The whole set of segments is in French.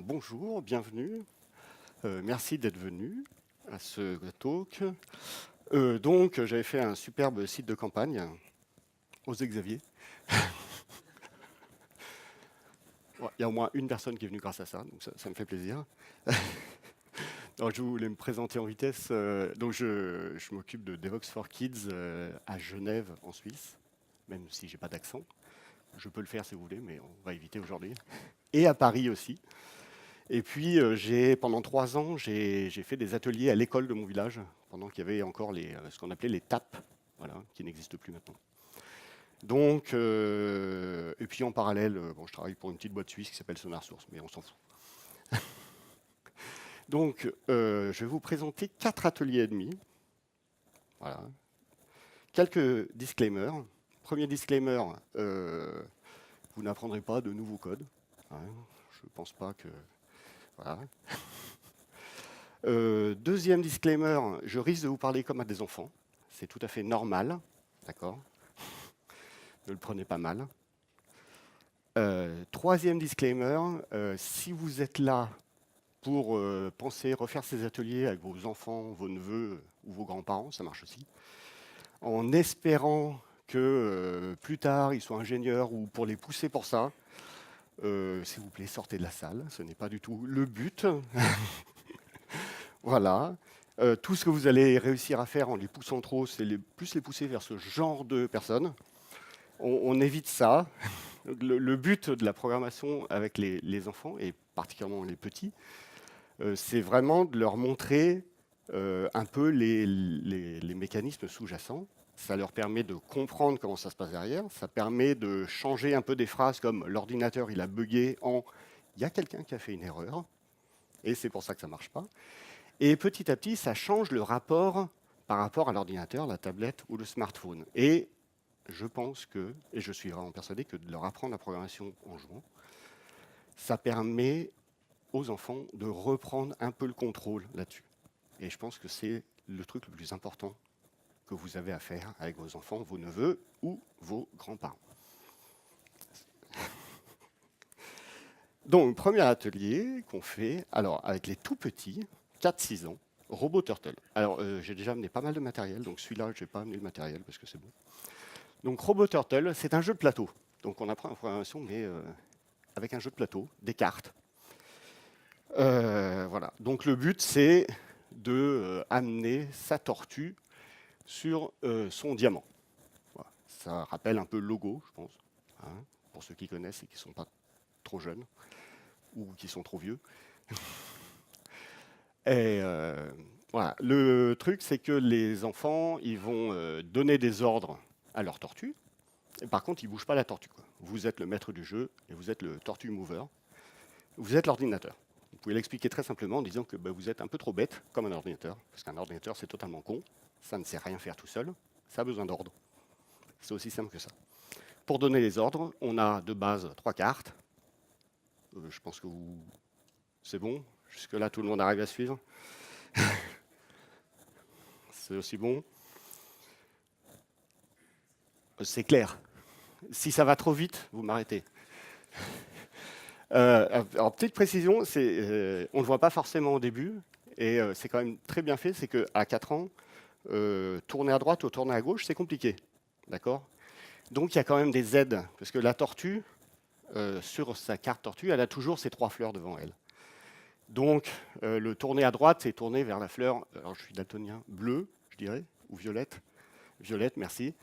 Bonjour, bienvenue. Merci d'être venu à ce talk. J'avais fait un superbe site de campagne. Osez Xavier. Ouais, il y a au moins une personne qui est venue grâce à ça, donc ça me fait plaisir. Alors, je voulais me présenter en vitesse. Je m'occupe de Devox for Kids à Genève, en Suisse, même si j'ai pas d'accent. Je peux le faire si vous voulez, mais on va éviter aujourd'hui. Et à Paris aussi. Et puis, pendant 3 ans, j'ai fait des ateliers à l'école de mon village, pendant qu'il y avait encore ce qu'on appelait les TAP, voilà, qui n'existent plus maintenant. Et puis en parallèle, je travaille pour une petite boîte suisse qui s'appelle Sonar Source, mais on s'en fout. Je vais vous présenter 4 ateliers et demi. Voilà. Quelques disclaimers. Premier disclaimer, vous n'apprendrez pas de nouveaux codes. Hein, je ne pense pas que... Voilà. Deuxième disclaimer, je risque de vous parler comme à des enfants. C'est tout à fait normal, d'accord? Ne le prenez pas mal. Troisième disclaimer, si vous êtes là pour penser refaire ces ateliers avec vos enfants, vos neveux ou vos grands-parents, ça marche aussi, en espérant que plus tard ils soient ingénieurs ou pour les pousser pour ça, s'il vous plaît, sortez de la salle, ce n'est pas du tout le but. Voilà. Tout ce que vous allez réussir à faire en les poussant trop, c'est plus les pousser vers ce genre de personnes. On évite ça. Le but de la programmation avec les enfants, et particulièrement les petits, c'est vraiment de leur montrer un peu les mécanismes sous-jacents. Ça leur permet de comprendre comment ça se passe derrière. Ça permet de changer un peu des phrases comme l'ordinateur il a bugué en il y a quelqu'un qui a fait une erreur et c'est pour ça que ça ne marche pas. Et petit à petit, ça change le rapport par rapport à l'ordinateur, la tablette ou le smartphone. Et je pense que, et je suis vraiment persuadé que de leur apprendre la programmation en jouant, ça permet aux enfants de reprendre un peu le contrôle là-dessus. Et je pense que c'est le truc le plus important que vous avez à faire avec vos enfants, vos neveux ou vos grands-parents. Donc, premier atelier qu'on fait, alors avec les tout petits, 4-6 ans, Robot Turtle. Alors, j'ai déjà amené pas mal de matériel, donc celui-là, je n'ai pas amené le matériel parce que c'est bon. Donc, Robot Turtle, c'est un jeu de plateau. Donc, on apprend la programmation, mais avec un jeu de plateau, des cartes. Voilà. Donc, le but, c'est de amener sa tortue sur son diamant. Voilà. Ça rappelle un peu le logo, je pense, hein, pour ceux qui connaissent et qui ne sont pas trop jeunes ou qui sont trop vieux. Et voilà. Le truc, c'est que les enfants, ils vont donner des ordres à leur tortue. Et par contre, ils ne bougent pas la tortue, quoi. Vous êtes le maître du jeu et vous êtes le tortue mover. Vous êtes l'ordinateur. Vous pouvez l'expliquer très simplement en disant que vous êtes un peu trop bête comme un ordinateur, parce qu'un ordinateur, c'est totalement con. Ça ne sait rien faire tout seul. Ça a besoin d'ordre. C'est aussi simple que ça. Pour donner les ordres, on a de base 3 cartes. Je pense que c'est bon. Jusque-là, tout le monde arrive à suivre. C'est aussi bon. C'est clair. Si ça va trop vite, vous m'arrêtez. Alors, petite précision, on ne le voit pas forcément au début, et c'est quand même très bien fait, c'est qu'à 4 ans, tourner à droite ou tourner à gauche, c'est compliqué. D'accord? Donc il y a quand même des aides, parce que la tortue, sur sa carte tortue, elle a toujours ses 3 fleurs devant elle. Donc le tourner à droite, c'est tourner vers la fleur, alors je suis daltonien, bleue, je dirais, ou violette. Violette, merci.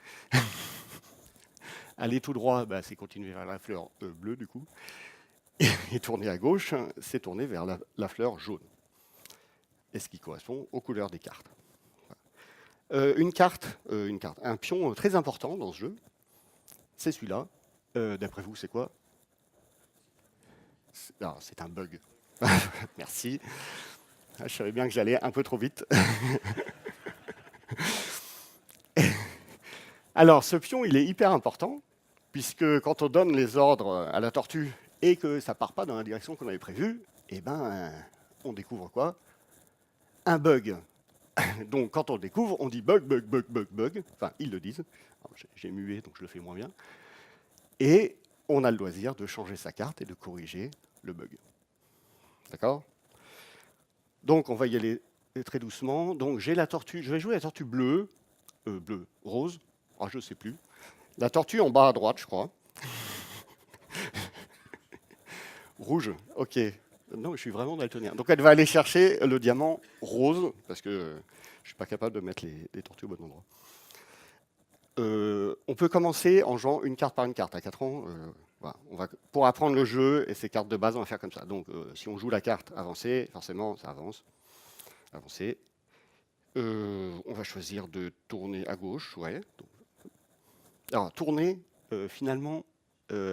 Aller tout droit, c'est continuer vers la fleur bleue, du coup. Et tourner à gauche, c'est tourner vers la fleur jaune. Et ce qui correspond aux couleurs des cartes. Une carte, un pion très important dans ce jeu, c'est celui-là. D'après vous, c'est quoi? C'est un bug. Merci. Je savais bien que j'allais un peu trop vite. Alors, ce pion, il est hyper important, puisque quand on donne les ordres à la tortue et que ça ne part pas dans la direction qu'on avait prévue, on découvre quoi? Un bug. Donc, quand on le découvre, on dit bug, bug, bug, bug, bug. Enfin, ils le disent. J'ai mué, donc je le fais moins bien. Et on a le loisir de changer sa carte et de corriger le bug. D'accord? Donc, on va y aller très doucement. Donc, j'ai la tortue. Je vais jouer la tortue bleue. Bleue, rose. Ah, je ne sais plus. La tortue en bas à droite, je crois. Rouge, ok. Non, je suis vraiment daltonien. Donc, elle va aller chercher le diamant rose, parce que je ne suis pas capable de mettre les tortues au bon endroit. On peut commencer en jouant une carte par une carte. À 4 ans, voilà, pour apprendre le jeu et ces cartes de base, on va faire comme ça. Donc, si on joue la carte avancée, forcément, ça avance. Avancer. On va choisir de tourner à gauche, ouais. Alors, tourner, finalement,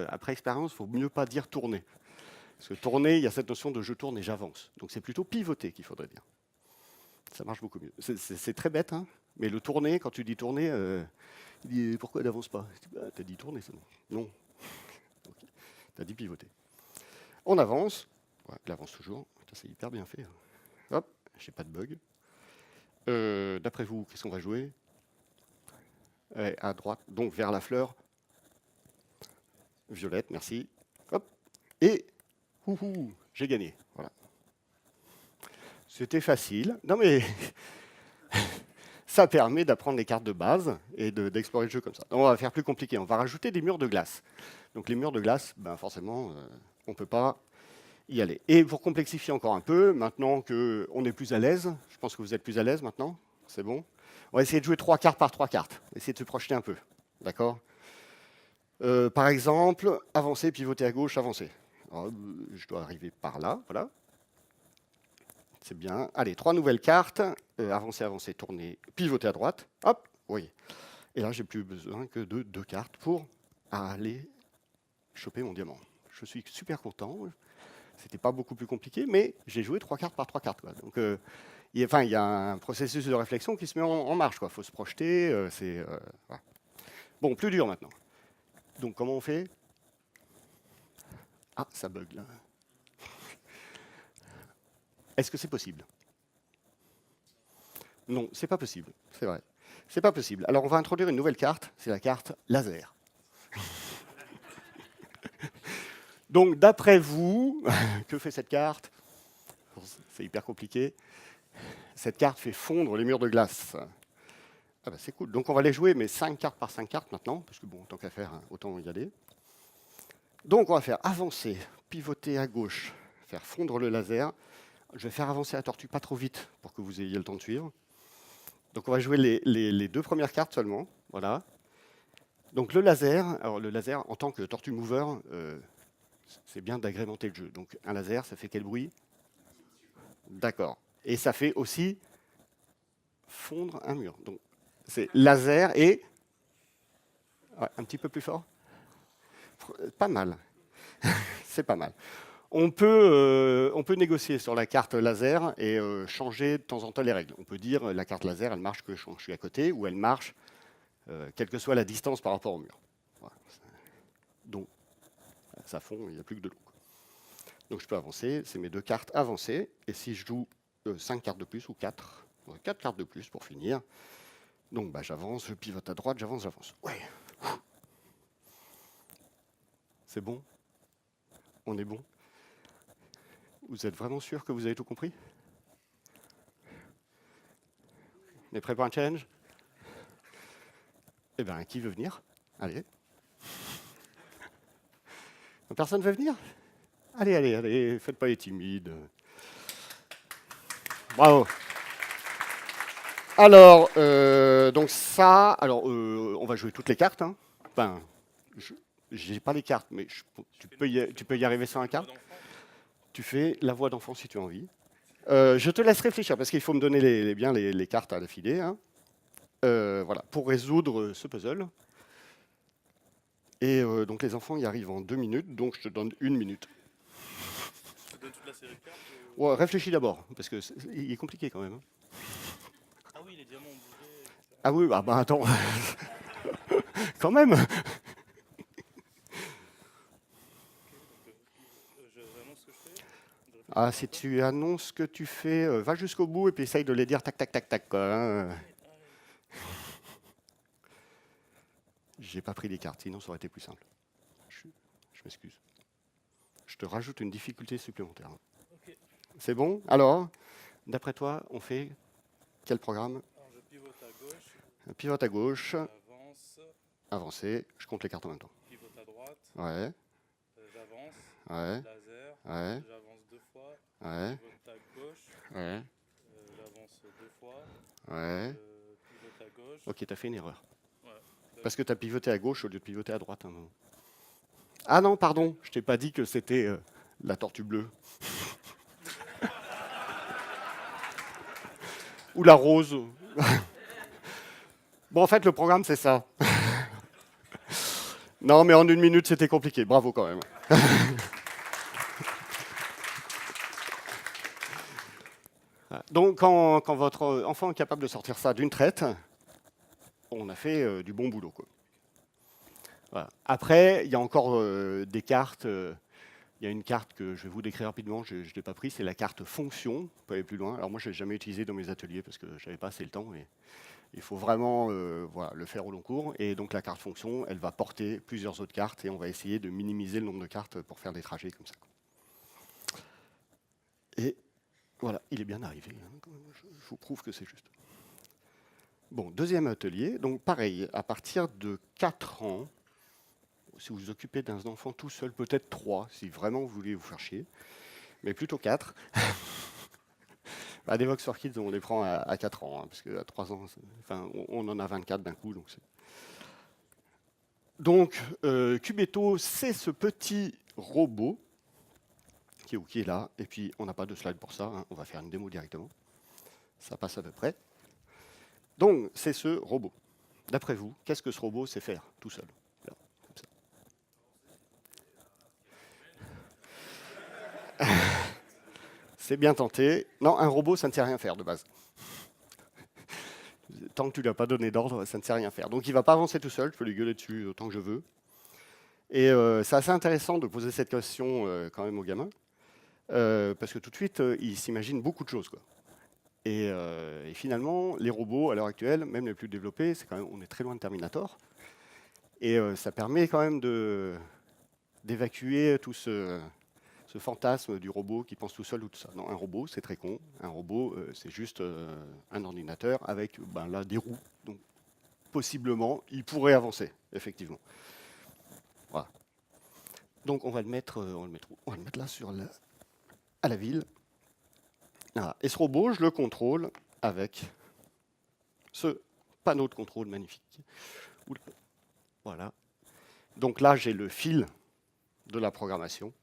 après expérience, il faut mieux pas dire tourner. Parce que tourner, il y a cette notion de je tourne et j'avance. Donc, c'est plutôt pivoter qu'il faudrait dire. Ça marche beaucoup mieux. C'est très bête, hein, mais le tourner, quand tu dis tourner, il dit pourquoi elle n'avance pas? Bah, t'as dit tourner, ça non. Non. Okay. T'as dit pivoter. On avance. Ouais, il avance toujours. C'est hyper bien fait. Hop, j'ai pas de bug. D'après vous, qu'est-ce qu'on va jouer? À droite, donc vers la fleur. Violette, merci. Hop. Et j'ai gagné. Voilà. C'était facile. Non mais ça permet d'apprendre les cartes de base et d'explorer le jeu comme ça. Donc, on va faire plus compliqué. On va rajouter des murs de glace. Donc les murs de glace, ben forcément, on ne peut pas y aller. Et pour complexifier encore un peu, maintenant qu'on est plus à l'aise, je pense que vous êtes plus à l'aise maintenant, c'est bon. On va essayer de jouer 3 cartes par 3 cartes. Essayer de se projeter un peu. D'accord? Par exemple, avancer, pivoter à gauche, avancer. Alors, je dois arriver par là, voilà. C'est bien. Allez, 3 nouvelles cartes. Avancer, avancer, tourner, pivoter à droite. Hop, oui. Et là, j'ai plus besoin que de 2 cartes pour aller choper mon diamant. Je suis super content. C'était pas beaucoup plus compliqué, mais j'ai joué 3 cartes par 3 cartes. Quoi. Donc, il y a un processus de réflexion qui se met en marche. Il faut se projeter. Voilà. Bon, plus dur maintenant. Donc, comment on fait? Ah, ça bug là. Est-ce que c'est possible? Non, c'est pas possible. C'est vrai. C'est pas possible. Alors, on va introduire une nouvelle carte. C'est la carte laser. Donc, d'après vous, que fait cette carte? C'est hyper compliqué. Cette carte fait fondre les murs de glace. Ah bah c'est cool. Donc, on va les jouer, mais 5 cartes par 5 cartes maintenant, parce que bon, tant qu'à faire, hein, autant y aller. Donc, on va faire avancer, pivoter à gauche, faire fondre le laser. Je vais faire avancer la tortue pas trop vite pour que vous ayez le temps de suivre. Donc, on va jouer les 2 premières cartes seulement. Voilà. Donc, le laser, alors le laser, en tant que tortue mover, c'est bien d'agrémenter le jeu. Donc, un laser, ça fait quel bruit? D'accord. Et ça fait aussi fondre un mur. Donc, c'est laser et... Ouais, un petit peu plus fort? Pas mal. C'est pas mal. On peut négocier sur la carte laser et changer de temps en temps les règles. On peut dire la carte laser, elle marche que quand je suis à côté, ou elle marche quelle que soit la distance par rapport au mur. Voilà. Donc, ça fond, il n'y a plus que de l'eau. Donc, je peux avancer. C'est mes 2 cartes avancées. Et si je joue 5 cartes de plus, ou 4, 4 cartes de plus pour finir. Donc, bah, j'avance, je pivote à droite, j'avance, j'avance. Ouais. C'est bon? On est bon? Vous êtes vraiment sûr que vous avez tout compris? On est prêt pour un challenge? Eh bien, qui veut venir? Allez. Personne veut venir? Allez, allez, allez, faites pas les timides. Bravo. Alors, donc ça, alors, on va jouer toutes les cartes. Hein. Enfin, j'ai pas les cartes, mais tu peux y arriver sans la carte. Tu fais la voix d'enfant si tu as envie. Je te laisse réfléchir, parce qu'il faut me donner les cartes à l'affilée. Hein. Voilà, pour résoudre ce puzzle. Et donc les enfants y arrivent en 2 minutes, donc je te donne 1 minute. Je te donne toute la série de cartes Ouais, réfléchis d'abord, parce que il est compliqué quand même. Hein. Ah oui, les diamants ont bougé. Etc. Ah oui, bah attends, quand même. J'annonce ce que je fais. Ah, si tu annonces ce que tu fais, va jusqu'au bout et puis essaye de les dire tac, tac, tac, tac. Quoi, hein. J'ai pas pris les cartes, sinon ça aurait été plus simple. Je m'excuse. Je te rajoute une difficulté supplémentaire. Ok. C'est bon? Alors, d'après toi, on fait quel programme? Alors je pivote à gauche, Pivote à gauche, j'avance, avancer, je compte les cartes en même temps. pivote à droite, Ouais, j'avance, ouais, laser, ouais, j'avance 2 fois, ouais, pivote à gauche, ouais, j'avance 2 fois, ouais. pivote à gauche. Ok, t'as fait une erreur. Ouais. Parce que t'as pivoté à gauche au lieu de pivoter à droite à un moment. Ah non, pardon, je t'ai pas dit que c'était la tortue bleue. Ou la rose. Bon, en fait, le programme, c'est ça. Non, mais en 1 minute, c'était compliqué. Bravo quand même. Donc, quand votre enfant est capable de sortir ça d'une traite, on a fait du bon boulot, quoi. Voilà. Après, il y a encore des cartes. Il y a une carte que je vais vous décrire rapidement, je ne l'ai pas prise, c'est la carte fonction. On peut aller plus loin. Alors moi, je ne l'ai jamais utilisée dans mes ateliers parce que je n'avais pas assez le temps. Et il faut vraiment voilà, le faire au long cours. Et donc la carte fonction, elle va porter plusieurs autres cartes et on va essayer de minimiser le nombre de cartes pour faire des trajets comme ça. Et voilà, il est bien arrivé. Hein. Je vous prouve que c'est juste. Bon, deuxième atelier. Donc pareil, à partir de 4 ans, si vous vous occupez d'un enfant tout seul, peut-être 3, si vraiment vous voulez vous faire chier, mais plutôt 4. Bah, des Vox for Kids, on les prend à 4 ans, hein, parce qu'à 3 ans, enfin, on en a 24 d'un coup. Donc, Cubeto, c'est ce petit robot qui est là, et puis on n'a pas de slide pour ça, hein, on va faire une démo directement. Ça passe à peu près. Donc, c'est ce robot. D'après vous, qu'est-ce que ce robot sait faire tout seul? Là, comme ça. C'est bien tenté. Non, un robot, ça ne sait rien faire de base. Tant que tu ne lui as pas donné d'ordre, ça ne sait rien faire. Donc il ne va pas avancer tout seul, je peux lui gueuler dessus autant que je veux. Et c'est assez intéressant de poser cette question quand même aux gamins, parce que tout de suite, ils s'imaginent beaucoup de choses, quoi. Et finalement, les robots, à l'heure actuelle, même les plus développés, c'est quand même, on est très loin de Terminator. Et ça permet quand même d'évacuer tout ce fantasme du robot qui pense tout seul ou tout ça. Non, un robot, c'est très con. Un robot, c'est juste un ordinateur avec ben, là des roues. Donc, possiblement, il pourrait avancer, effectivement. Voilà. Donc, on va le mettre, on va le mettre là à la ville. Voilà. Et ce robot, je le contrôle avec ce panneau de contrôle magnifique. Voilà. Donc là, j'ai le fil de la programmation.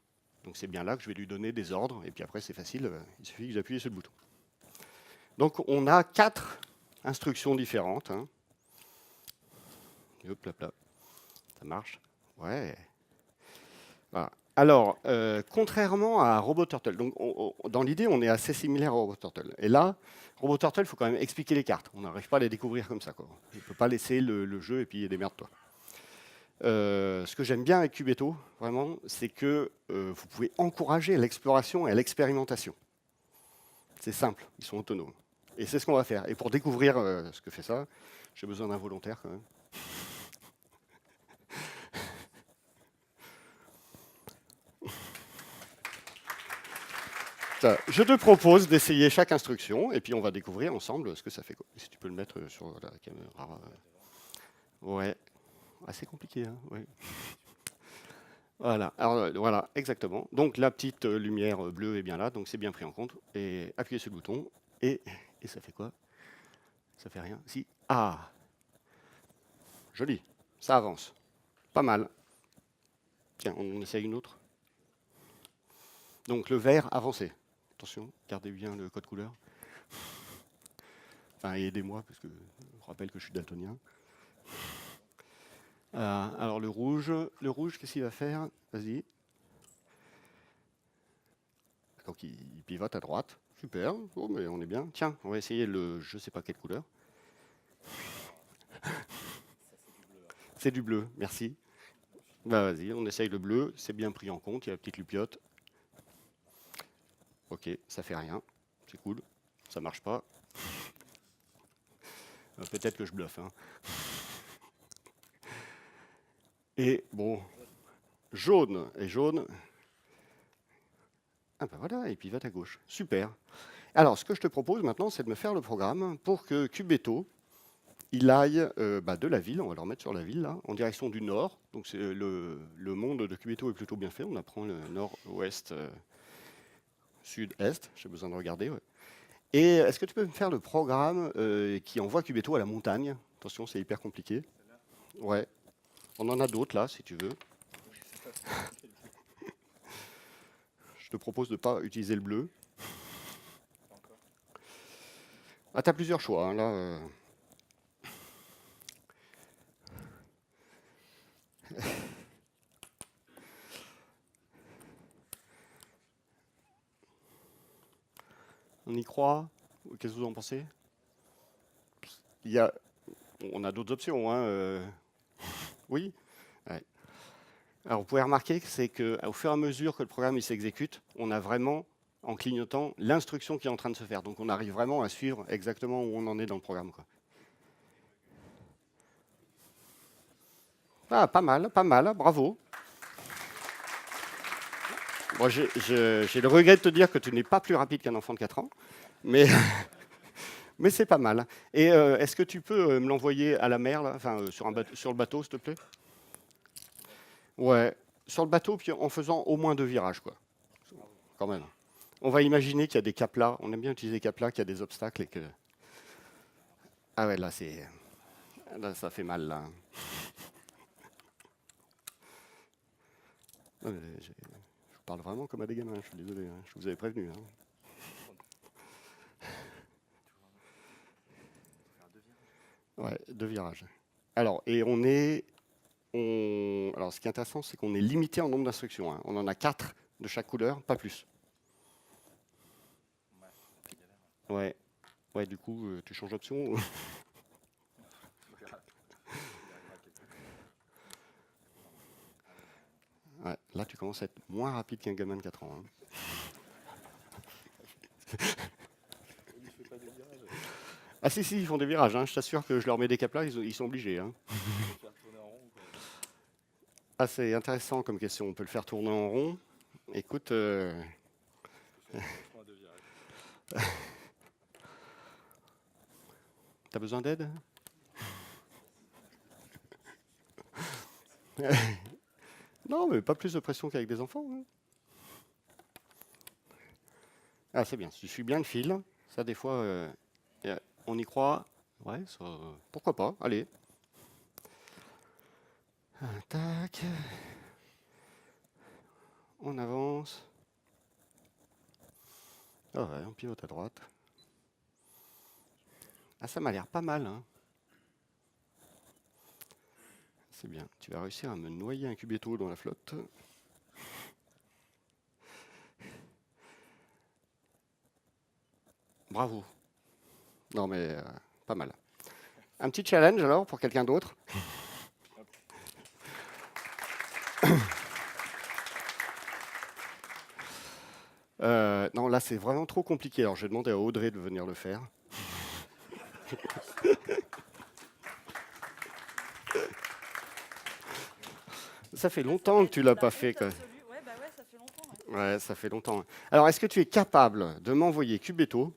Donc c'est bien là que je vais lui donner des ordres. Et puis après, c'est facile, il suffit que j'appuie sur le bouton. Donc on a 4 instructions différentes. Hein. Hop, là, là. Ça marche. Ouais. Voilà. Alors, contrairement à RoboTurtle, donc dans l'idée, on est assez similaire à RoboTurtle. Et là, RoboTurtle, il faut quand même expliquer les cartes. On n'arrive pas à les découvrir comme ça, quoi. Je ne peux pas laisser le jeu et puis démerde-toi. Ce que j'aime bien avec Cubeto, vraiment, c'est que vous pouvez encourager l'exploration et l'expérimentation. C'est simple, ils sont autonomes. Et c'est ce qu'on va faire. Et pour découvrir ce que fait ça, j'ai besoin d'un volontaire quand même. Ça, je te propose d'essayer chaque instruction et puis on va découvrir ensemble ce que ça fait. Si tu peux le mettre sur la caméra. Ouais, assez compliqué. Hein, ouais. Voilà, alors voilà, exactement. Donc la petite lumière bleue est bien là, donc c'est bien pris en compte. Et appuyez sur le bouton et ça fait quoi? Ça fait rien. Si. Ah, joli. Ça avance. Pas mal. Tiens, on essaye une autre. Donc le vert avancé. Attention, gardez bien le code couleur. Enfin, aidez-moi, parce que je rappelle que je suis daltonien. Alors le rouge, qu'est-ce qu'il va faire? Vas-y. Donc il pivote à droite. Super. Oh, mais on est bien. Tiens, on va essayer le je sais pas quelle couleur. C'est du bleu, merci. Bah vas-y, on essaye le bleu, c'est bien pris en compte, il y a la petite lupiote. Ok, ça fait rien, c'est cool, ça marche pas. Peut-être que je bluffe. Hein. Et bon, jaune et jaune. Ah ben voilà, et pivot à gauche. Super. Alors, ce que je te propose maintenant, c'est de me faire le programme pour que Cubeto, il aille de la ville, on va le remettre sur la ville, là, en direction du nord. Donc le monde de Cubeto est plutôt bien fait. On apprend le nord-ouest, sud-est. J'ai besoin de regarder. Ouais. Et est-ce que tu peux me faire le programme qui envoie Cubeto à la montagne? Attention, c'est hyper compliqué. Ouais. On en a d'autres là, si tu veux. Je te propose de ne pas utiliser le bleu. Ah, tu as plusieurs choix. Hein, là, On y croit? Qu'est-ce que vous en pensez? Il y a... On a d'autres options. Hein, Oui. Ouais. Alors, vous pouvez remarquer que c'est qu'au fur et à mesure que le programme il s'exécute, on a vraiment, en clignotant, l'instruction qui est en train de se faire. Donc, on arrive vraiment à suivre exactement où on en est dans le programme. Quoi. Ah, pas mal, bravo. Bon, j'ai le regret de te dire que tu n'es pas plus rapide qu'un enfant de 4 ans, mais, mais c'est pas mal. Et est-ce que tu peux me l'envoyer à la mer, là, enfin, sur le bateau, s'il te plaît? Ouais, sur le bateau, puis en faisant au moins 2 virages, quoi. Quand même. On va imaginer qu'il y a des cas plats. On aime bien utiliser cas plats, qu'il y a des obstacles et que. Ah ouais, là, là, ça fait mal, là. Non, mais je parle vraiment comme à des gamins, je suis désolé, hein, je vous avais prévenu. Hein. Ouais, 2 virages. Alors, et alors, ce qui est intéressant, c'est qu'on est limité en nombre d'instructions. Hein. On en a 4 de chaque couleur, pas plus. Ouais. Ouais, du coup, tu changes d'option. Ouais, là, tu commences à être moins rapide qu'un gamin de 4 ans. Hein. Ah si, ils font des virages. Hein. Je t'assure que je leur mets des caplas, ils sont obligés. Hein. Ah, c'est intéressant comme question. On peut le faire tourner en rond. Écoute, t'as besoin d'aide? Non, mais pas plus de pression qu'avec des enfants. Hein. Ah, c'est bien. Si tu suis bien le fil, ça, des fois, on y croit. Ouais, ça, pourquoi pas? Allez. Tac. On avance. Ah ouais, on pivote à droite. Ah, ça m'a l'air pas mal. Hein. C'est bien. Tu vas réussir à me noyer un cubetto dans la flotte. Bravo. Non, mais pas mal. Un petit challenge alors pour quelqu'un d'autre. Non, là c'est vraiment trop compliqué. Alors je vais demander à Audrey de venir le faire. Ça fait longtemps que tu l'as pas fait. Quoi. Ouais, bah ouais, ça fait longtemps. Ouais, ça fait longtemps. Alors est-ce que tu es capable de m'envoyer Cubeto?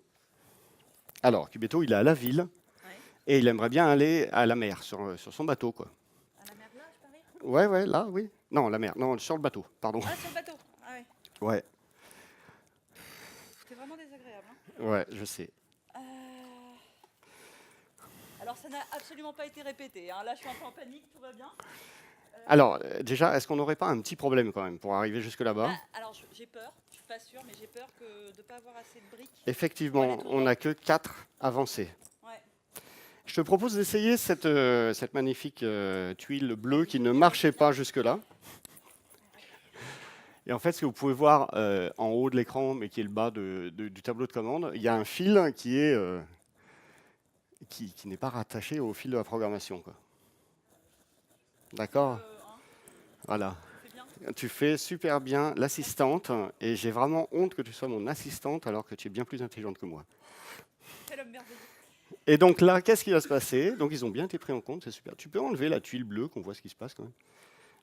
Alors Cubeto, il est à la ville Ouais. et il aimerait bien aller à la mer sur son bateau, quoi. À la mer là, je parlais. Ouais, là, oui. Non, la mer, non, sur le bateau, pardon. Ah, sur le bateau. Ah ouais. Ouais, C'est vraiment désagréable. Hein. ouais, je sais. Alors, ça n'a absolument pas été répété. Hein. Là, je suis un peu en panique, tout va bien. Alors, déjà, est-ce qu'on n'aurait pas un petit problème quand même pour arriver jusque là-bas? Alors, j'ai peur. Je suis pas sûre, mais j'ai peur de ne pas avoir assez de briques. Effectivement, on n'a que 4 avancées. Ouais. Je te propose d'essayer cette magnifique tuile bleue qui ne marchait pas jusque-là. Et en fait, ce que vous pouvez voir en haut de l'écran, mais qui est le bas du tableau de commande, il y a un fil qui n'est pas rattaché au fil de la programmation. Quoi. D'accord? Voilà. Bien. Tu fais super bien l'assistante, et j'ai vraiment honte que tu sois mon assistante alors que tu es bien plus intelligente que moi. Quel homme merveilleux. Et donc là, qu'est-ce qui va se passer? Donc ils ont bien été pris en compte, c'est super. Tu peux enlever la tuile bleue, qu'on voit ce qui se passe quand même.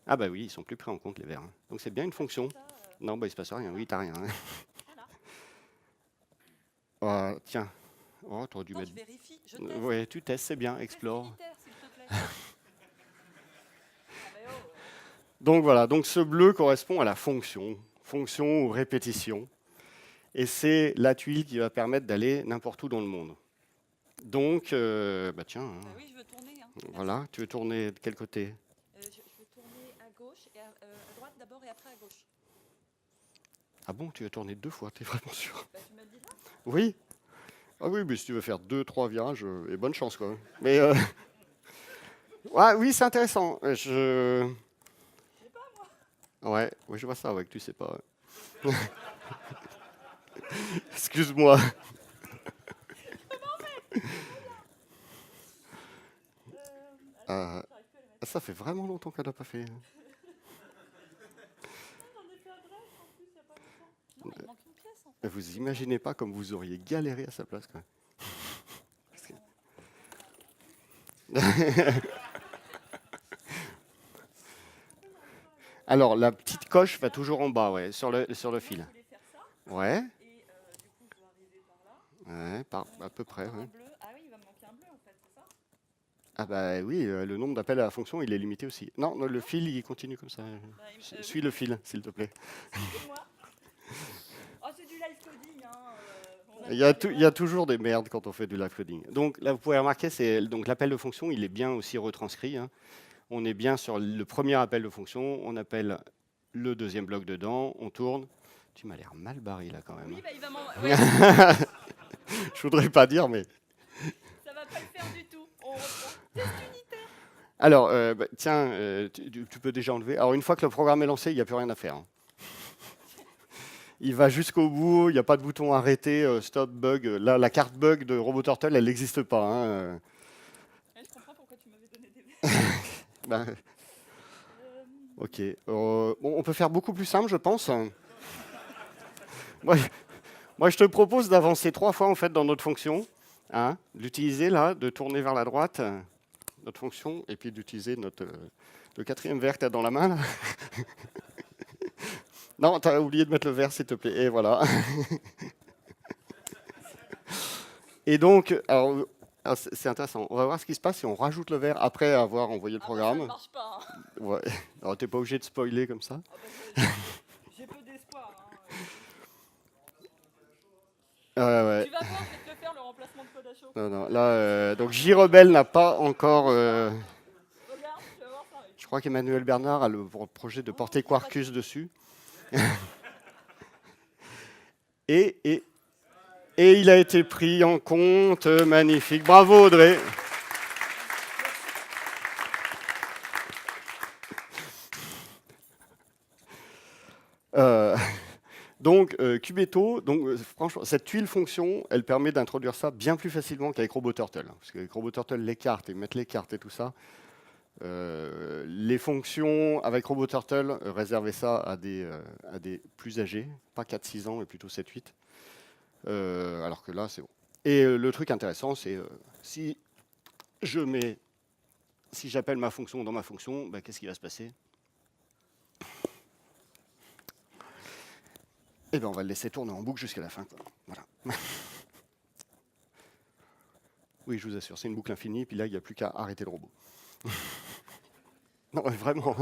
Ah bah oui, ils sont plus pris en compte les verts. Hein. Donc c'est bien une fonction. Non, bah il se passe rien. Oui, t'as rien. Hein. Tiens, oh, tu aurais dû Non, mettre... je vérifie, je teste. Ouais, tu testes, c'est bien, Test explore. militaire, s'il te plaît. Ah, mais oh, Donc voilà, donc ce bleu correspond à la fonction, fonction ou répétition. Et c'est la tuile qui va permettre d'aller n'importe où dans le monde. Donc, bah tiens, hein, bah oui, je veux tourner. Hein. Merci. voilà, tu veux tourner de quel côté? Je veux tourner à gauche, et à droite d'abord et après à gauche. Ah bon, tu veux tourner 2 fois, t'es vraiment sûr? Bah, tu me le dis là. Oui? Ah oui, mais si tu veux faire 2, 3 virages, et bonne chance quoi. Mais ouais, oui, c'est intéressant. Je sais pas, moi. Ouais, oui, je vois ça, ouais, que tu sais pas. Excuse-moi. Alors, j'arrive plus à les mettre. Ça fait vraiment longtemps qu'elle n'a pas fait. J'en ai fait un drive en plus, il n'y a pas longtemps. Non, il manque une pièce en fait. Vous imaginez pas comme vous auriez galéré à sa place quoi. Parce que- Alors, la petite coche va toujours en bas, ouais, sur le Moi, fil. je voulais faire ça, Ouais, et du coup, je dois arriver par là. ouais, à peu près. Encore Ouais. un bleu. Ah oui, il va me manquer un bleu en fait, c'est ça? Ah bah oui, le nombre d'appels à la fonction, il est limité aussi. Non, non, le fil, il continue comme ça. Bah, Suis le fil, s'il te plaît. Excusez-moi. Oh, c'est du live coding. Hein. On Il y a toujours des merdes quand on fait du live coding. Donc là, vous pouvez remarquer, c'est donc l'appel de fonction, il est bien aussi retranscrit. Hein. On est bien sur le premier appel de fonction, on appelle le deuxième bloc dedans, on tourne. Tu m'as l'air mal barré là quand même. Oui, Hein. bah, il va m'en. Ouais, Je voudrais pas dire, mais... ça va pas le faire du tout. On reprend. Test unitaire. Alors, bah, tiens, tu peux déjà enlever. Alors, une fois que le programme est lancé, il n'y a plus rien à faire. Hein. Il va jusqu'au bout, il n'y a pas de bouton arrêter, stop, bug. Là, la carte bug de RoboTurtle, elle n'existe pas. Hein. Ouais, je comprends pourquoi tu m'avais donné des verres. Ben, ok. Bon, on peut faire beaucoup plus simple, je pense. Moi, je te propose d'avancer 3 fois en fait dans notre fonction. Hein, d'utiliser là, de tourner vers la droite, notre fonction, et puis d'utiliser le 4e verre que tu as dans la main. Là. Non, tu as oublié de mettre le verre, s'il te plaît. Et voilà. Et donc, alors, c'est intéressant. On va voir ce qui se passe si on rajoute le verre après avoir envoyé le Ah, programme. bah, ça ne marche pas. Hein. Ouais. Alors, t'es pas obligé de spoiler comme ça. Ah, bah, j'ai peu d'espoir. Hein. Ouais. Tu vas voir, je vais te le faire le remplacement de code à chaud. Non, non. Là, donc JRebel n'a pas encore. Regarde, tu vas voir ça. Je crois qu'Emmanuel Bernard a le projet de porter Quarkus dessus. et il a été pris en compte. Magnifique. Bravo Audrey. Donc, Cubeto, franchement, cette tuile fonction, elle permet d'introduire ça bien plus facilement qu'avec RoboTurtle. Parce qu'avec RoboTurtle, les cartes, et mettre les cartes et tout ça, les fonctions avec RoboTurtle, réservez ça à des plus âgés, pas 4-6 ans, mais plutôt 7-8. Alors que là, c'est bon. Et le truc intéressant, c'est si j'appelle ma fonction dans ma fonction, bah, qu'est-ce qui va se passer? Eh bien, on va le laisser tourner en boucle jusqu'à la fin. Quoi. Voilà. Oui, je vous assure, c'est une boucle infinie, puis là, il n'y a plus qu'à arrêter le robot. Non, vraiment,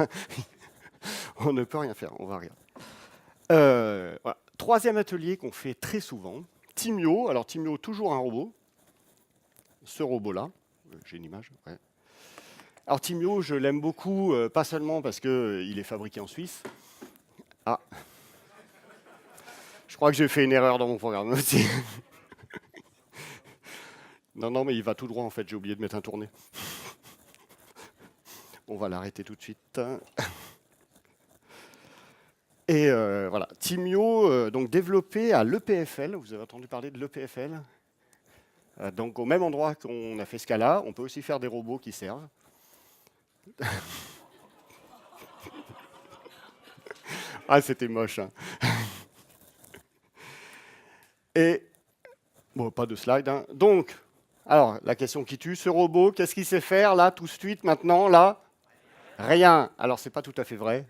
on ne peut rien faire, on va regarder. Voilà. 3e atelier qu'on fait très souvent, Timio. Alors, Timio, toujours un robot. Ce robot-là, j'ai une image. Ouais. Alors, Timio, je l'aime beaucoup, pas seulement parce qu'il est fabriqué en Suisse. Ah. Je crois que j'ai fait une erreur dans mon programme aussi. Non, mais il va tout droit en fait, j'ai oublié de mettre un tourné. On va l'arrêter tout de suite. Et voilà, Timio, donc développé à l'EPFL, vous avez entendu parler de l'EPFL. Donc au même endroit qu'on a fait ce cas-là, on peut aussi faire des robots qui servent. Ah, c'était moche. Hein. Et, bon, pas de slide. Hein. Donc, alors, la question qui tue, ce robot, qu'est-ce qu'il sait faire, là, tout de suite, maintenant, là? Rien. Alors, c'est pas tout à fait vrai.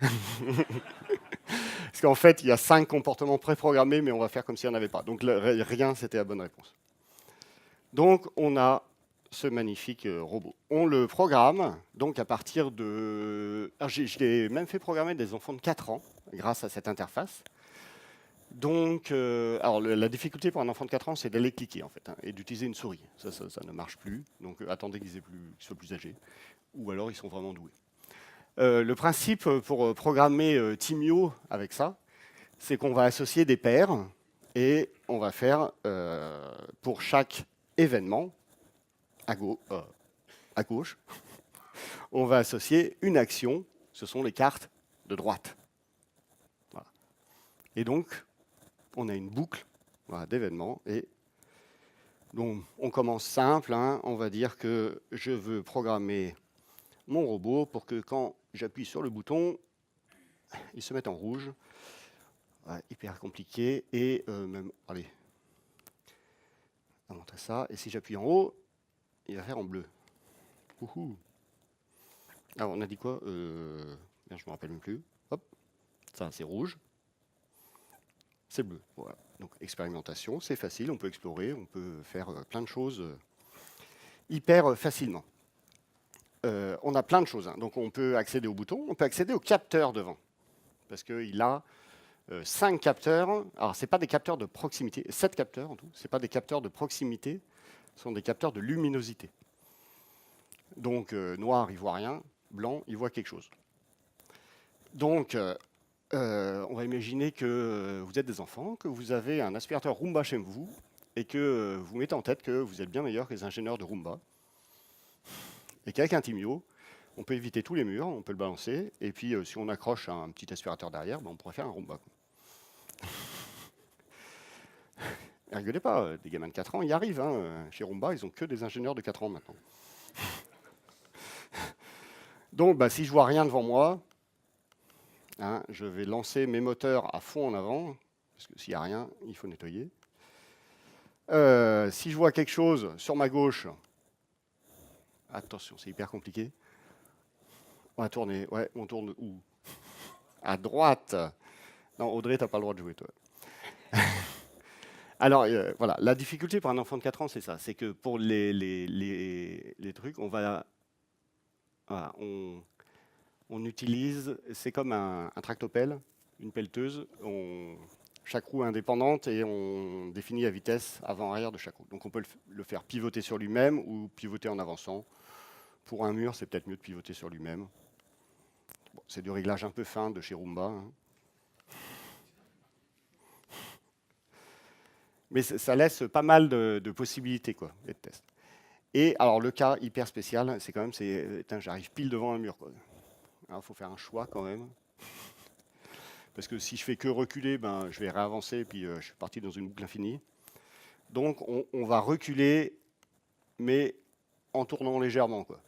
Parce qu'en fait, il y a 5 comportements préprogrammés, mais on va faire comme s'il n'y en avait pas. Donc rien, c'était la bonne réponse. Donc on a ce magnifique robot. On le programme donc à partir de... Je l'ai même fait programmer des enfants de 4 ans grâce à cette interface. Donc, alors la difficulté pour un enfant de 4 ans, c'est d'aller cliquer en fait, hein, et d'utiliser une souris. Ça ne marche plus. Donc attendez qu'ils soient plus âgés. Ou alors ils sont vraiment doués. Le principe pour programmer Timio avec ça, c'est qu'on va associer des paires et on va faire pour chaque événement à gauche, on va associer une action, ce sont les cartes de droite. Voilà. Et donc, on a une boucle voilà, d'événements. Et donc, on commence simple, hein, on va dire que je veux programmer mon robot pour que quand j'appuie sur le bouton, il se mette en rouge. Ouais, hyper compliqué. Et même, allez, on va montrer ça. Et si j'appuie en haut, il va faire en bleu. Ouhou. Alors, on a dit quoi je ne me rappelle même plus. Hop, ça c'est rouge. C'est bleu. Voilà. Donc expérimentation, c'est facile, on peut explorer, on peut faire plein de choses hyper facilement. On a plein de choses. Hein. Donc on peut accéder au bouton, on peut accéder au capteur devant. Parce qu'il a 5 capteurs. Alors, ce n'est pas des capteurs de proximité, 7 capteurs en tout. Ce n'est pas des capteurs de proximité, ce sont des capteurs de luminosité. Donc, noir, il ne voit rien, blanc, il voit quelque chose. Donc, on va imaginer que vous êtes des enfants, que vous avez un aspirateur Roomba chez vous, et que vous mettez en tête que vous êtes bien meilleur que les ingénieurs de Roomba. Et qu'avec un Timio, on peut éviter tous les murs, on peut le balancer, et puis si on accroche un petit aspirateur derrière, ben, on pourrait faire un Roomba. Ne rigolez pas, des gamins de 4 ans, ils y arrivent. Hein. Chez Roomba, ils n'ont que des ingénieurs de 4 ans maintenant. Donc, bah, si je vois rien devant moi, hein, je vais lancer mes moteurs à fond en avant, parce que s'il n'y a rien, il faut nettoyer. Si je vois quelque chose sur ma gauche, attention, c'est hyper compliqué. On va tourner, ouais, on tourne où? À droite. Non, Audrey, tu n'as pas le droit de jouer, toi. Alors, voilà, la difficulté pour un enfant de 4 ans, c'est ça. C'est que pour les trucs, on va... Voilà, on utilise... C'est comme un tractopelle, une pelleteuse. Chaque roue est indépendante et on définit la vitesse avant-arrière de chaque roue. Donc, on peut le faire pivoter sur lui-même ou pivoter en avançant. Pour un mur, c'est peut-être mieux de pivoter sur lui-même. Bon, c'est du réglage un peu fin de chez Roomba. Hein. Mais ça laisse pas mal de possibilités, quoi, et de tests. Et alors, le cas hyper spécial, c'est quand même, j'arrive pile devant un mur. Il faut faire un choix quand même. Parce que si je fais que reculer, ben, je vais réavancer et puis je suis parti dans une boucle infinie. Donc, on va reculer, mais en tournant légèrement, quoi.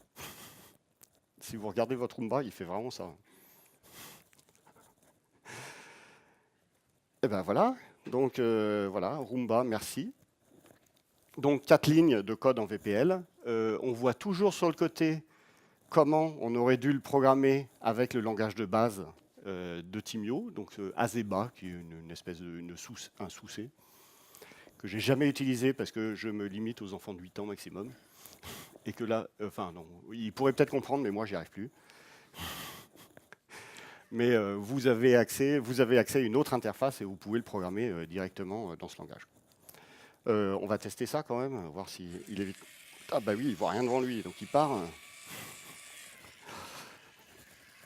Si vous regardez votre Roomba, il fait vraiment ça. Et ben voilà. Donc voilà, Roomba, merci. Donc 4 lignes de code en VPL. On voit toujours sur le côté comment on aurait dû le programmer avec le langage de base de Timio, donc Azeba, qui est une espèce de un sous-C, que j'ai jamais utilisé parce que je me limite aux enfants de 8 ans maximum. Et que là, enfin non, ils pourraient peut-être comprendre, mais moi j'y arrive plus. Mais vous avez accès à une autre interface et vous pouvez le programmer directement dans ce langage. On va tester ça quand même, voir s'il évite. Ah bah oui, il voit rien devant lui, donc il part.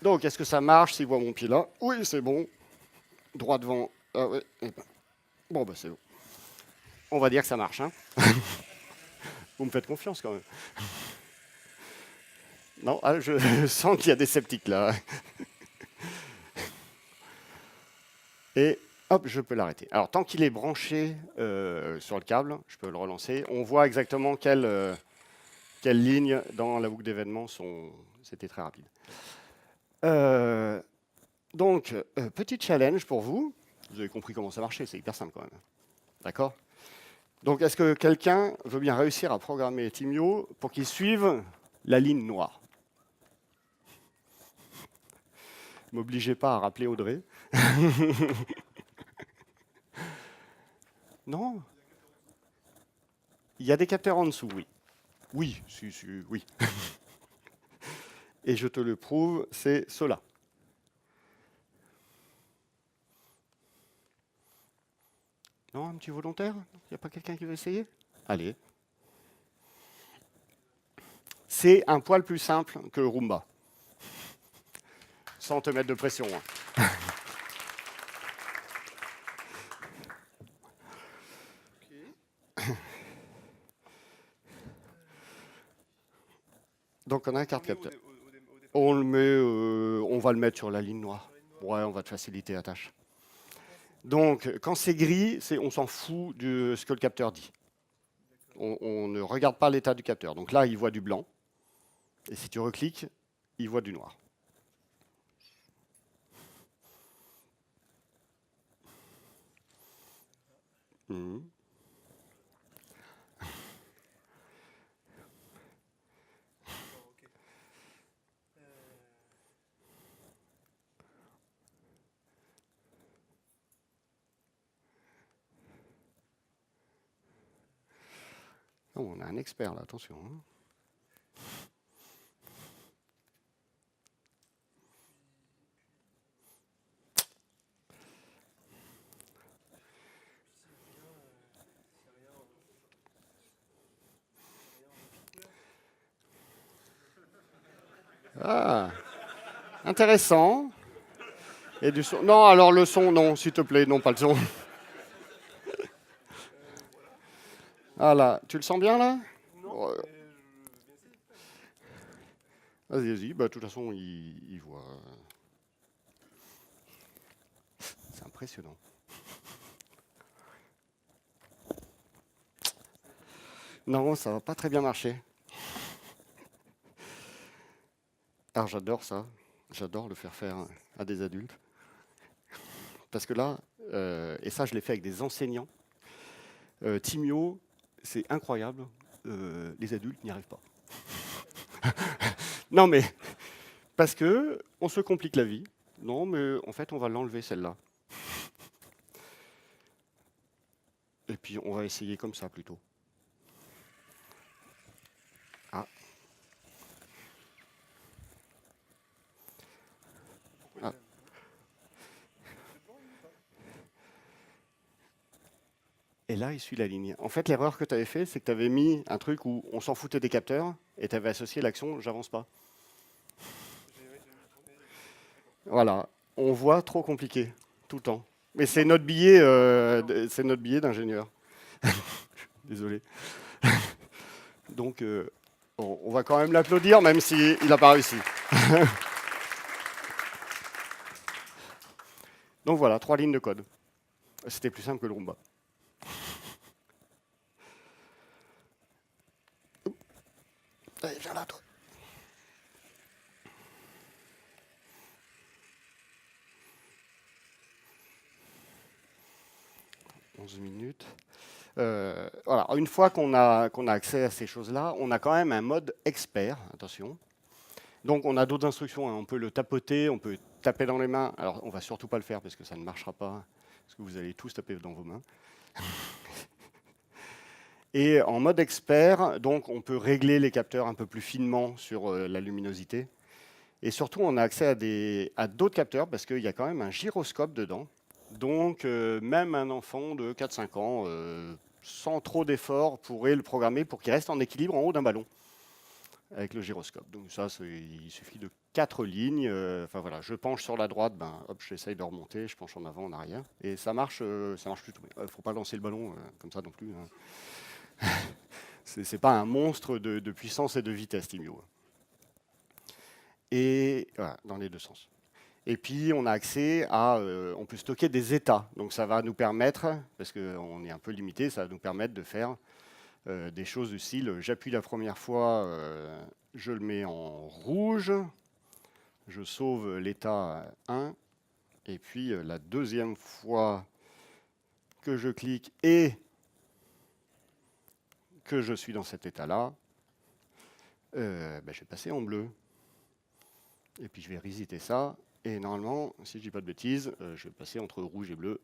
Donc est-ce que ça marche s'il voit mon pied là? Oui, c'est bon. Droit devant. Ah ouais. Bon bah c'est bon. On va dire que ça marche. Hein. Vous me faites confiance quand même. Non, ah, je sens qu'il y a des sceptiques là. Et hop, je peux l'arrêter. Alors, tant qu'il est branché sur le câble, je peux le relancer. On voit exactement quelles lignes dans la boucle d'événements sont... C'était très rapide. Donc, petit challenge pour vous. Vous avez compris comment ça marchait, c'est hyper simple quand même. D'accord? Donc, est-ce que quelqu'un veut bien réussir à programmer Timio pour qu'il suive la ligne noire? Ne m'obligez pas à rappeler Audrey. Non. Il y a des capteurs en dessous, oui. Oui, oui. Et je te le prouve, c'est cela. Non, un petit volontaire? Il n'y a pas quelqu'un qui veut essayer? Allez. C'est un poil plus simple que le Roomba. Sans te mettre de pression. Hein. Donc on a un carte capteur. On va le mettre sur la ligne noire. Ouais, on va te faciliter la tâche. Donc, quand c'est gris, on s'en fout de ce que le capteur dit. On ne regarde pas l'état du capteur. Donc là, il voit du blanc. Et si tu recliques, il voit du noir. Mhm. Oh, on a un expert là, attention. Hein. Ah, intéressant. Et du son. Non, alors le son, non, s'il te plaît, non, pas le son. Ah là, tu le sens bien là? Ouais. Vas-y, vas-y, bah, de toute façon, il voit. C'est impressionnant. Non, ça va pas très bien marcher. Alors j'adore ça. J'adore le faire à des adultes. Parce que là, et ça je l'ai fait avec des enseignants, Timio, c'est incroyable, les adultes n'y arrivent pas. Non mais, parce que on se complique la vie. Non mais en fait on va l'enlever celle-là. Et puis on va essayer comme ça plutôt. Ah. Ah. Et là, il suit la ligne. En fait, l'erreur que tu avais fait, c'est que tu avais mis un truc où on s'en foutait des capteurs et tu avais associé l'action j'avance pas. Voilà, on voit trop compliqué tout le temps. Mais c'est notre billet, c'est notre billet d'ingénieur. Désolé. Donc, on va quand même l'applaudir, même s'il n'a pas réussi. Donc voilà, 3 lignes de code. C'était plus simple que le Roomba. Allez, viens là, toi. 11 minutes. Voilà. Une fois qu'on a accès à ces choses-là, on a quand même un mode expert, attention. Donc on a d'autres instructions, hein. On peut le tapoter, on peut taper dans les mains. Alors on ne va surtout pas le faire parce que ça ne marchera pas, parce que vous allez tous taper dans vos mains. Et en mode expert, donc on peut régler les capteurs un peu plus finement sur la luminosité. Et surtout, on a accès à d'autres capteurs parce qu'il y a quand même un gyroscope dedans. Donc même un enfant de 4-5 ans, sans trop d'efforts, pourrait le programmer pour qu'il reste en équilibre en haut d'un ballon avec le gyroscope. Donc ça, il suffit de 4 lignes. Enfin voilà, je penche sur la droite, ben hop, j'essaye de remonter, je penche en avant, en arrière, et ça marche plutôt bien. Faut pas lancer le ballon comme ça non plus. Hein. C'est pas un monstre de puissance et de vitesse, Timio. Et voilà, dans les deux sens. Et puis on a accès à, on peut stocker des états. Donc ça va nous permettre, parce qu'on est un peu limité, ça va nous permettre de faire des choses du style, j'appuie la première fois, je le mets en rouge, je sauve l'état 1, et puis la deuxième fois que je clique et que je suis dans cet état-là, je vais passer en bleu. Et puis je vais resetter ça, Et normalement, si je dis pas de bêtises, je vais passer entre rouge et bleu.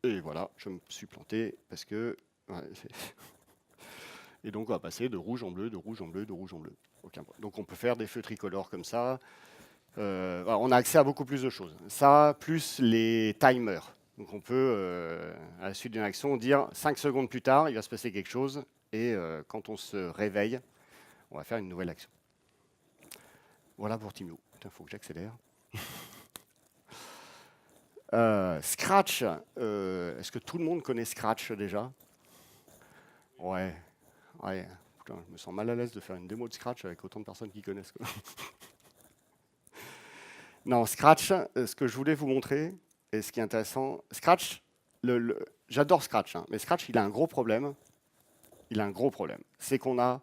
Et voilà, je me suis planté parce que... ouais, et donc on va passer de rouge en bleu, de rouge en bleu, de rouge en bleu. Aucun problème. Donc on peut faire des feux tricolores comme ça. Voilà, on a accès à beaucoup plus de choses. Ça, plus les timers. Donc on peut, à la suite d'une action, dire 5 secondes plus tard, il va se passer quelque chose. Et quand on se réveille, on va faire une nouvelle action. Voilà pour Timio. Il faut que j'accélère. Scratch. Est-ce que tout le monde connaît Scratch déjà? Ouais. Ouais. Putain, je me sens mal à l'aise de faire une démo de Scratch avec autant de personnes qui connaissent, quoi. Non, Scratch, ce que je voulais vous montrer, et ce qui est intéressant, Scratch, j'adore Scratch, hein, mais Scratch, il a un gros problème. Il a un gros problème. C'est qu'on a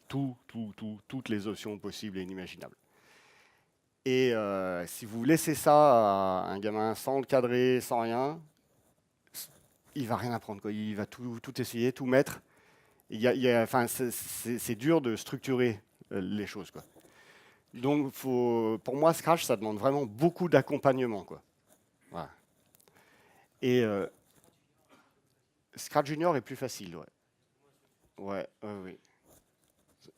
toutes les options possibles et inimaginables. Et si vous laissez ça à un gamin sans le cadrer, sans rien, il va rien apprendre, quoi. Il va tout essayer, tout mettre. Enfin, c'est dur de structurer les choses, quoi. Donc, pour moi, Scratch, ça demande vraiment beaucoup d'accompagnement, quoi. Voilà. Et Scratch Junior est plus facile, ouais. Ouais, oui.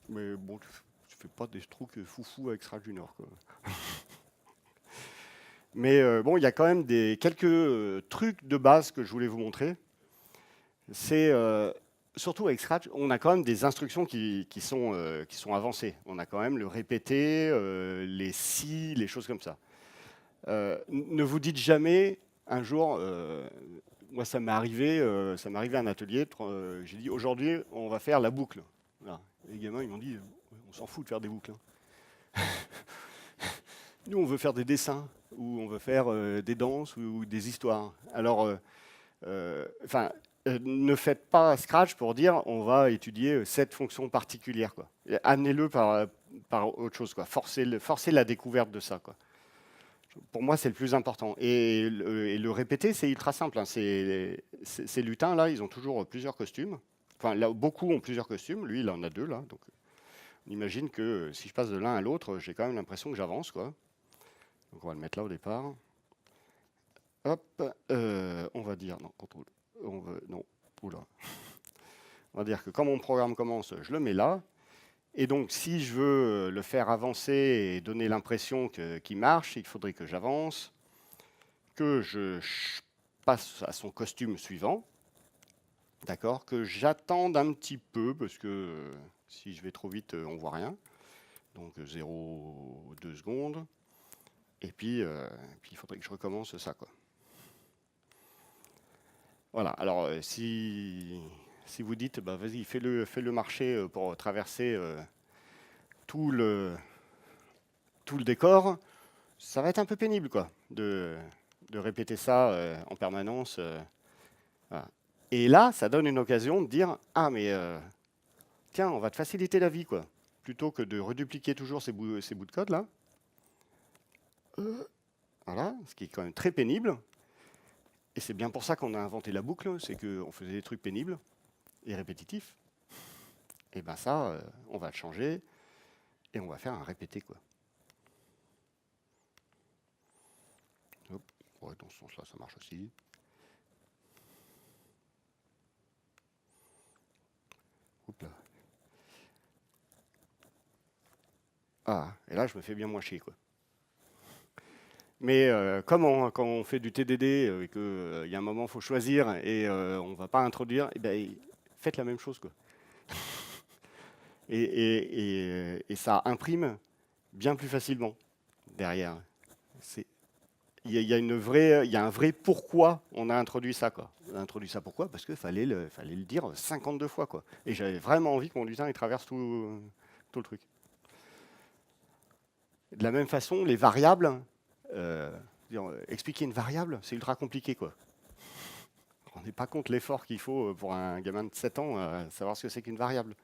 Mais bon, tu fais pas des trucs foufou avec Scratch Junior, quoi. Mais bon, il y a quand même quelques trucs de base que je voulais vous montrer. C'est surtout avec Scratch, on a quand même des instructions qui sont avancées. On a quand même le répéter, les si, les choses comme ça. Ne vous dites jamais un jour, moi ça m'est arrivé à un atelier, j'ai dit aujourd'hui on va faire la boucle. Voilà. Les gamins ils m'ont dit on s'en fout de faire des boucles, hein. Nous on veut faire des dessins ou on veut faire des danses ou des histoires. Alors, ne faites pas Scratch pour dire on va étudier cette fonction particulière, quoi. Amenez-le par autre chose, quoi. Forcez la découverte de ça, quoi. Pour moi, c'est le plus important. Et le répéter, c'est ultra simple, hein. Ces lutins, là, ils ont toujours plusieurs costumes. Enfin, là, beaucoup ont plusieurs costumes. Lui, il en a 2, là. Donc, on imagine que si je passe de l'un à l'autre, j'ai quand même l'impression que j'avance, quoi. Donc, on va le mettre là au départ. Hop, on va dire, non, contrôle. Non, oula. On va dire que quand mon programme commence, je le mets là. Et donc, si je veux le faire avancer et donner l'impression qu'il marche, il faudrait que j'avance, que je passe à son costume suivant, d'accord, que j'attende un petit peu, parce que si je vais trop vite, on ne voit rien. Donc 0,2 secondes. Et puis, il faudrait que je recommence ça, quoi. Voilà, alors si vous dites, bah, vas-y, fais-le marcher pour traverser tout le décor, ça va être un peu pénible, quoi, de répéter ça en permanence. Voilà. Et là, ça donne une occasion de dire, ah, mais tiens, on va te faciliter la vie, quoi. Plutôt que de redupliquer toujours ces bouts de code, là. Voilà, ce qui est quand même très pénible. Et c'est bien pour ça qu'on a inventé la boucle, c'est qu'on faisait des trucs pénibles et répétitifs. Et bien ça, on va le changer et on va faire un répété, quoi. Hop. Ouais, dans ce sens-là, ça marche aussi. Oups là. Ah, et là, je me fais bien moins chier, quoi. Mais quand on fait du TDD et qu'il y a un moment, il faut choisir et on ne va pas introduire, eh ben, faites la même chose, quoi. Et ça imprime bien plus facilement derrière. Il y a un vrai pourquoi on a introduit ça, quoi. On a introduit ça pourquoi? Parce qu'il fallait le dire 52 fois, quoi. Et j'avais vraiment envie que mon lutin il traverse tout le truc. De la même façon, les variables, expliquer une variable, c'est ultra compliqué, quoi. On ne se rend pas compte l'effort qu'il faut pour un gamin de 7 ans à savoir ce que c'est qu'une variable.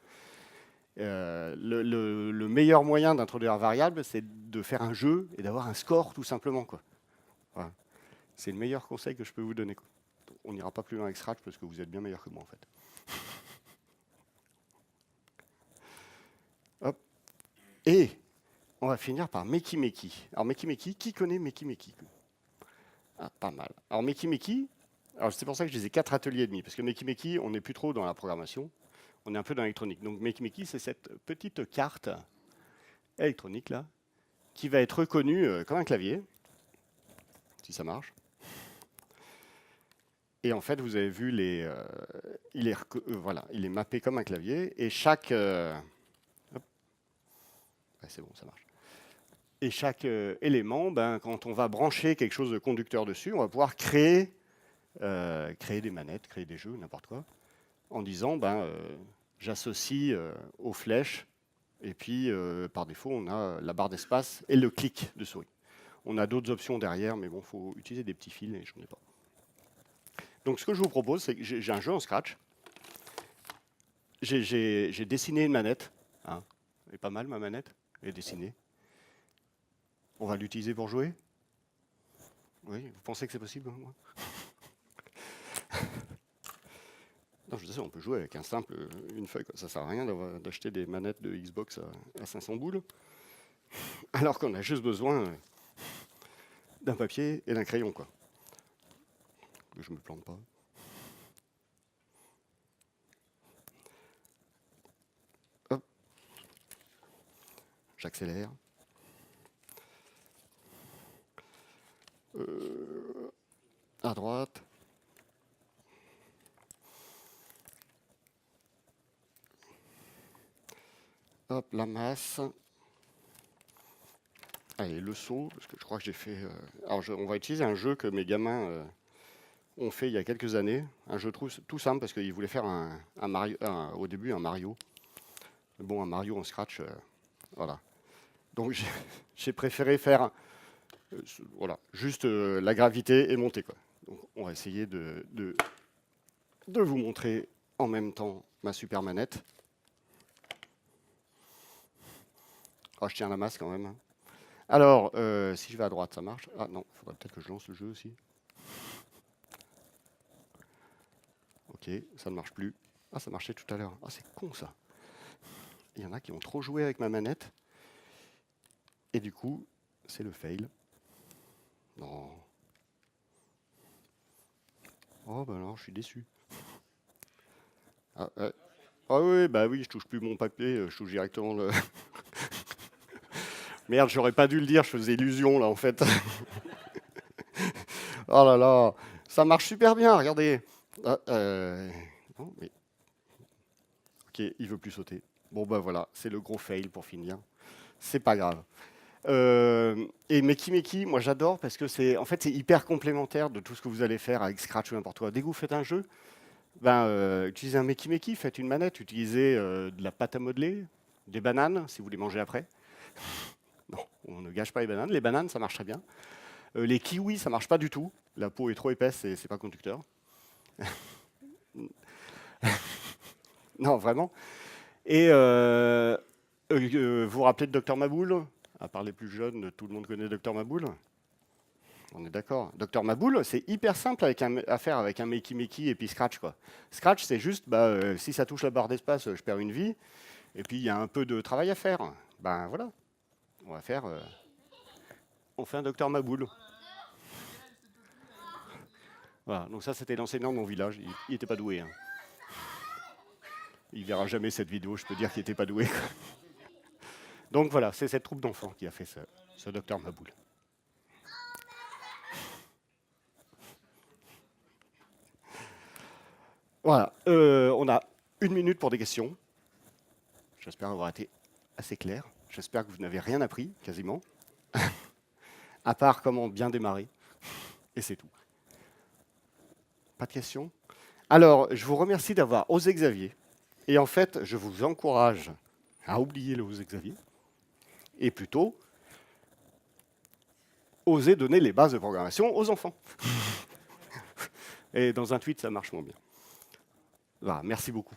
Le meilleur moyen d'introduire une variable, c'est de faire un jeu et d'avoir un score, tout simplement, quoi. Voilà. C'est le meilleur conseil que je peux vous donner, quoi. On n'ira pas plus loin avec Scratch parce que vous êtes bien meilleur que moi, en fait. Hop. Et on va finir par Meki. Alors Meki, qui connaît Meki? Ah, pas mal. Alors Meki, alors c'est pour ça que je disais 4 ateliers et demi, parce que Meki, on n'est plus trop dans la programmation, on est un peu dans l'électronique. Donc Meki, c'est cette petite carte électronique là, qui va être reconnue comme un clavier, si ça marche. Et en fait, vous avez vu, voilà, il est mappé comme un clavier, et chaque... hop, ouais, c'est bon, ça marche. Et chaque élément, quand on va brancher quelque chose de conducteur dessus, on va pouvoir créer des manettes, créer des jeux, n'importe quoi, en disant, j'associe aux flèches, et puis par défaut, on a la barre d'espace et le clic de souris. On a d'autres options derrière, mais bon, il faut utiliser des petits fils, et je n'en ai pas. Donc ce que je vous propose, c'est que j'ai un jeu en Scratch. J'ai dessiné une manette. Hein. Elle est pas mal, ma manette. Elle est dessinée. On va l'utiliser pour jouer? Oui, vous pensez que c'est possible? Moi non, je sais, on peut jouer avec une feuille. Quoi. Ça sert à rien d'acheter des manettes de Xbox à 500 boules. Alors qu'on a juste besoin d'un papier et d'un crayon. Quoi. Que je me plante pas. Hop. J'accélère. À droite. Hop, la masse. Allez, le saut, parce que je crois que j'ai fait... Alors, on va utiliser un jeu que mes gamins ont fait il y a quelques années. Un jeu tout simple, parce qu'ils voulaient faire au début un Mario. Bon, un Mario en Scratch, voilà. Donc, j'ai préféré faire voilà, juste la gravité et monter. Quoi. Donc, on va essayer de vous montrer en même temps ma super manette. Oh, je tiens la masse quand même. Hein. Alors, si je vais à droite, ça marche? Ah non, il faudrait peut-être que je lance le jeu aussi. Ok, ça ne marche plus. Ah, ça marchait tout à l'heure. Ah, c'est con ça. Il y en a qui ont trop joué avec ma manette. Et du coup, c'est le fail. Non. Oh, ben alors, je suis déçu. Ah, oui, bah oui, je touche plus mon papier, je touche directement le... Merde, j'aurais pas dû le dire, je faisais illusion là en fait. Oh là là, ça marche super bien, regardez. Non, mais... Ok, il veut plus sauter. Bon bah voilà, c'est le gros fail pour finir. C'est pas grave. Et Meki, moi j'adore parce que c'est hyper complémentaire de tout ce que vous allez faire avec Scratch ou n'importe quoi. Dès que vous faites un jeu, utilisez un Meki, faites une manette, utilisez de la pâte à modeler, des bananes si vous les mangez après. Non, on ne gâche pas les bananes. Les bananes, ça marche très bien. Les kiwis, ça marche pas du tout. La peau est trop épaisse et c'est pas conducteur. Non, vraiment. Et vous vous rappelez de Dr Maboul? À part les plus jeunes, tout le monde connaît Dr Maboul. On est d'accord. Dr Maboul, c'est hyper simple à faire avec un Meki et puis Scratch. Quoi. Scratch, c'est juste, si ça touche la barre d'espace, je perds une vie. Et puis, il y a un peu de travail à faire. Ben voilà. On va faire... on fait un Dr Maboul. Voilà. Donc ça, c'était l'enseignant de mon village. Il n'était pas doué. Hein. Il verra jamais cette vidéo, je peux dire qu'il n'était pas doué. Donc voilà, c'est cette troupe d'enfants qui a fait ce Dr Maboul. Voilà, on a 1 minute pour des questions. J'espère avoir été assez clair. J'espère que vous n'avez rien appris, quasiment. À part comment bien démarrer. Et c'est tout. Pas de questions? Alors, je vous remercie d'avoir osé Xavier. Et en fait, je vous encourage à oublier le osé Xavier. Et plutôt, oser donner les bases de programmation aux enfants. Et dans un tweet, ça marche moins bien. Voilà, merci beaucoup.